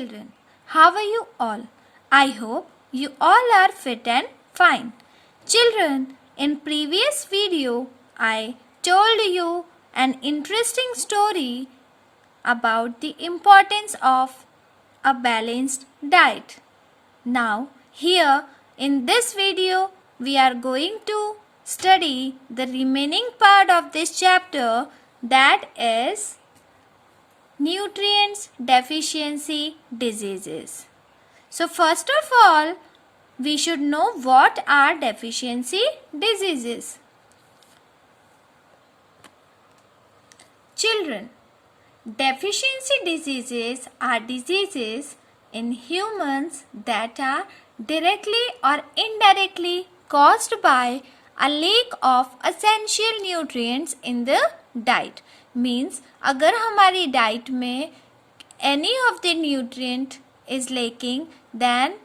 children. How are you all? I hope you all are fit and fine. Children, in previous video I told you an interesting story about the importance of a balanced diet. Now here in this video we are going to study the remaining part of this chapter, that is nutrients deficiency diseases. So first of all, we should know what are deficiency diseases. Children, deficiency diseases are diseases in humans that are directly or indirectly caused by a lack of essential nutrients in the diet. Means अगर हमारी diet में any of the nutrient is lacking, then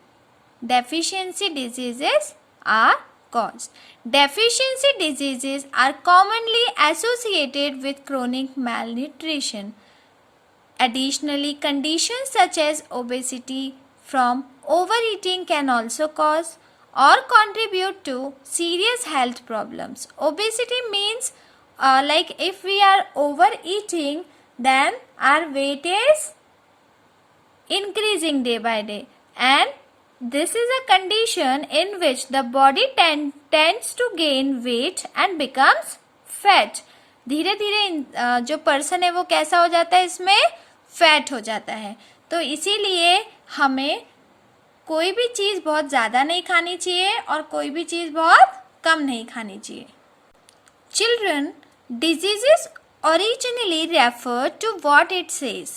deficiency diseases are caused. Deficiency diseases are commonly associated with chronic malnutrition. Additionally, conditions such as obesity from overeating can also cause or contribute to serious health problems. Obesity means like if we are overeating, then our weight is increasing day by day, and this is a condition in which the body tends to gain weight and becomes fat. धीरे धीरे जो person है वो कैसा हो जाता है, इसमें फैट हो जाता है. तो इसीलिए हमें कोई भी चीज़ बहुत ज़्यादा नहीं खानी चाहिए और कोई भी चीज़ बहुत कम नहीं खानी चाहिए. Children, diseases originally refer to what it says.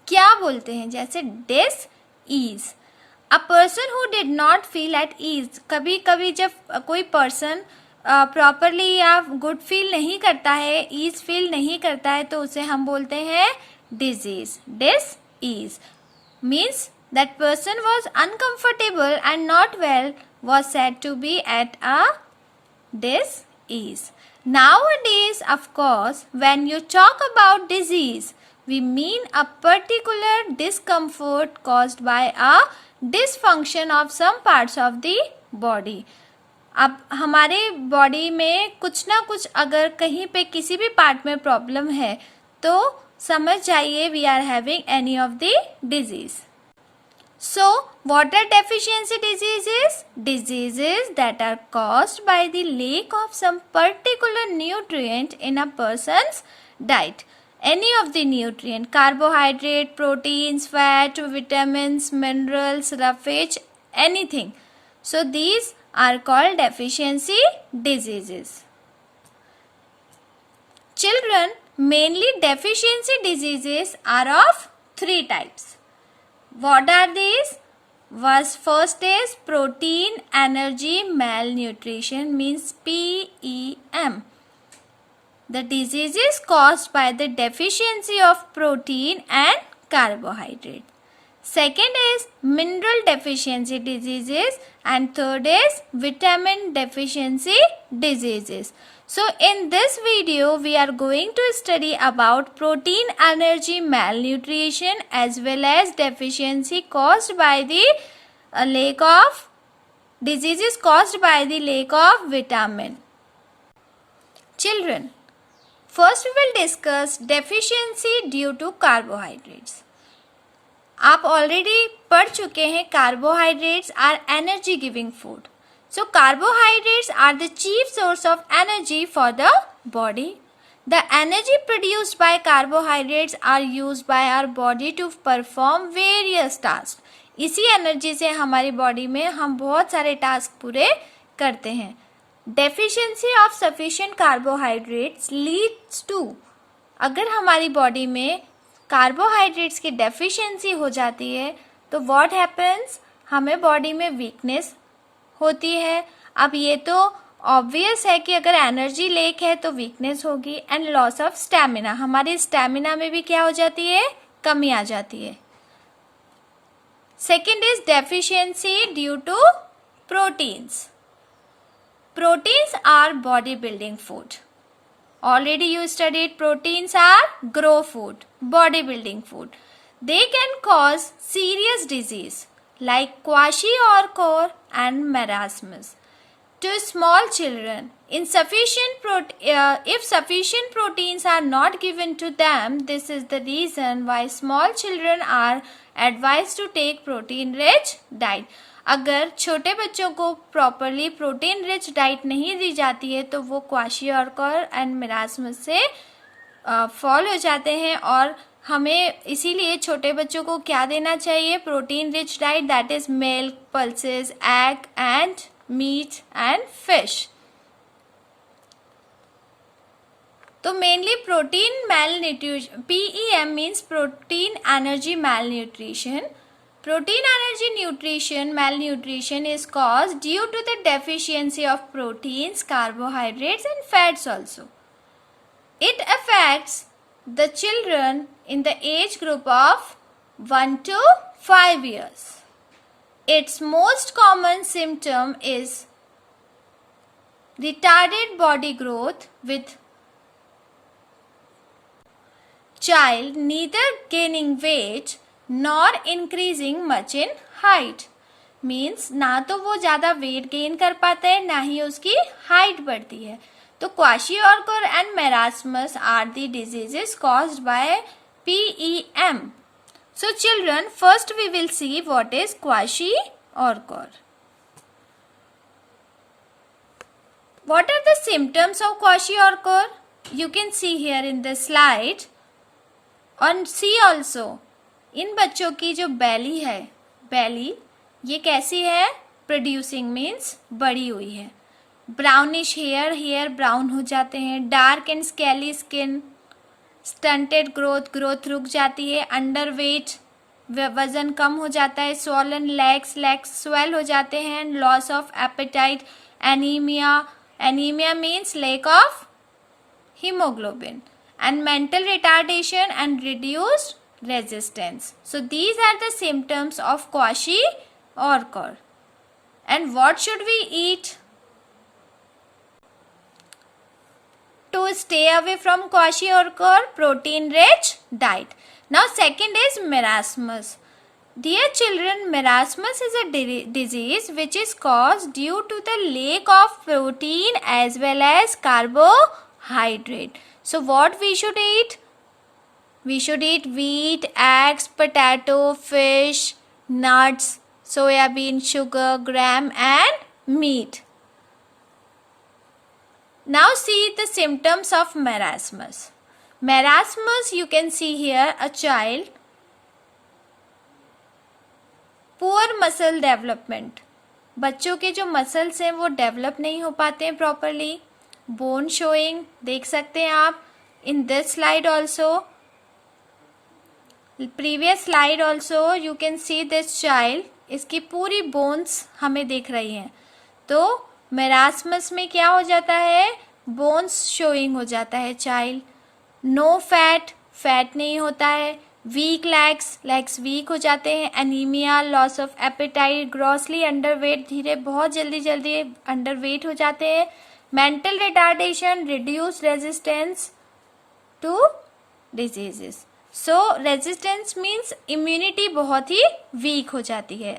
क्या बोलते हैं, जैसे dis ease, a person who did not feel at ease. कभी कभी जब कोई पर्सन प्रॉपरली या गुड फील नहीं करता है, ईज फील नहीं करता है, तो उसे हम बोलते हैं disease. Dis ease means that person was uncomfortable and not well, was said to be at a dis ease. Nowadays, of course, when you talk about disease, we mean a particular discomfort caused by a dysfunction of some parts of the body. अब हमारे body में कुछ ना कुछ अगर कहीं पे किसी भी पार्ट में प्रॉब्लम है तो समझ जाइए we are having any of the disease. So, what are deficiency diseases? Diseases that are caused by the lack of some particular nutrient in a person's diet. Any of the nutrient, carbohydrate, proteins, fat, vitamins, minerals, roughage, anything. So, these are called deficiency diseases. Children, mainly deficiency diseases are of three types. What are these? First is protein energy malnutrition, means PEM. The disease is caused by the deficiency of protein and carbohydrate. Second is mineral deficiency diseases, and third is vitamin deficiency diseases. So in this video we are going to study about protein energy malnutrition as well as deficiency caused by the lack of diseases caused by the lack of vitamin. Children, first we will discuss deficiency due to carbohydrates. आप already पढ़ चुके हैं carbohydrates are energy giving food. So carbohydrates are the chief source of energy for the body. The energy produced by carbohydrates are used by our body to perform various tasks. इसी energy से हमारी body में हम बहुत सारे task पूरे करते हैं. Deficiency of sufficient carbohydrates leads to, अगर हमारी बॉडी में कार्बोहाइड्रेट्स की डेफिशिएंसी हो जाती है तो व्हाट हैपन्स, हमें बॉडी में वीकनेस होती है. अब ये तो ऑब्वियस है कि अगर एनर्जी लेक है तो वीकनेस होगी, एंड लॉस ऑफ स्टैमिना, हमारी स्टैमिना में भी क्या हो जाती है, कमी आ जाती है. Second is deficiency due to proteins. Proteins are body building food. Already you studied proteins are grow food, body building food. They can cause serious disease like kwashiorkor and marasmus. To small children, if sufficient proteins are not given to them, this is the reason why small children are advised to take protein rich diet. अगर छोटे बच्चों को properly protein rich diet नहीं दी जाती है तो वो kwashiorkor and marasmus से फॉल हो जाते हैं, और हमें इसीलिए छोटे बच्चों को क्या देना चाहिए? Protein rich diet, that is milk, pulses, egg and meat and fish. तो mainly protein malnutrition, PEM means protein energy malnutrition. Protein energy nutrition malnutrition is caused due to the deficiency of proteins, carbohydrates and fats also. It affects the children in the age group of 1 to 5 years. Its most common symptom is retarded body growth, with child neither gaining weight nor increasing much in height. Means ना तो वो ज़्यादा weight gain कर पाता है, ना ही उसकी height बढ़ती है. तो kwashiorkor and marasmus are the diseases caused by PEM. So children, first we will see what is kwashiorkor. What are the symptoms of kwashiorkor? You can see here in the slide. And see also, इन बच्चों की जो बेली है, बेली ये कैसी है? Producing means बड़ी हुई है. ब्राउनिश हेयर, हेयर ब्राउन हो जाते हैं. Dark and scaly skin, stunted growth, growth रुक जाती है. अंडर वेट, वजन कम हो जाता है. स्वॉलन लेग्स, लेग्स स्वेल हो जाते हैं. Loss of appetite. Anaemia, anaemia means lack of haemoglobin. And mental retardation and reduced resistance. So these are the symptoms of kwashiorkor. And what should we eat to stay away from kwashiorkor? Protein rich diet. Now second is marasmus. Dear children, marasmus is a disease which is caused due to the lack of protein as well as carbohydrate. So what we should eat? We should eat wheat, eggs, potato, fish, nuts, soybean, sugar, gram and meat. Now see the symptoms of marasmus. Marasmus, you can see here a child, poor muscle development. बच्चों के जो muscles हैं वो develop नहीं हो पाते हैं properly. Bone showing देख सकते हैं आप in this slide also. Previous slide also you can see this child. इसकी पूरी बोन्स हमें दिख रही हैं. तो मेरास्मस में क्या हो जाता है? बोन्स शोइंग हो जाता है चाइल्ड. नो फैट, फैट नहीं होता है. वीक लेग्स, लेग्स वीक हो जाते हैं. Anaemia, loss of appetite, grossly underweight, धीरे बहुत जल्दी जल्दी अंडरवेट हो जाते हैं. Mental retardation, reduce resistance to diseases. So resistance means immunity बहुत ही वीक हो जाती है.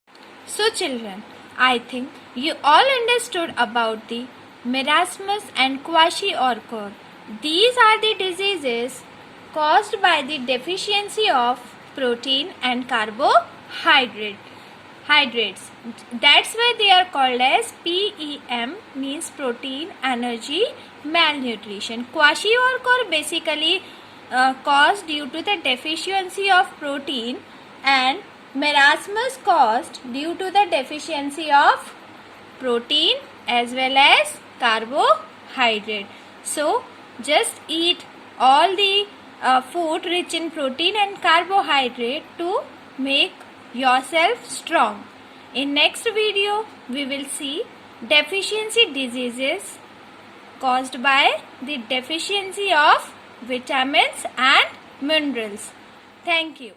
So children, I think you all understood about the marasmus and kwashiorkor. These are the diseases caused by the deficiency of protein and carbohydrates. That's why they are called as PEM, means protein energy malnutrition. Kwashiorkor basically caused due to the deficiency of protein, and marasmus caused due to the deficiency of protein as well as carbohydrate. So just eat all the food rich in protein and carbohydrate to make yourself strong. In next video we will see deficiency diseases caused by the deficiency of vitamins and minerals. Thank you.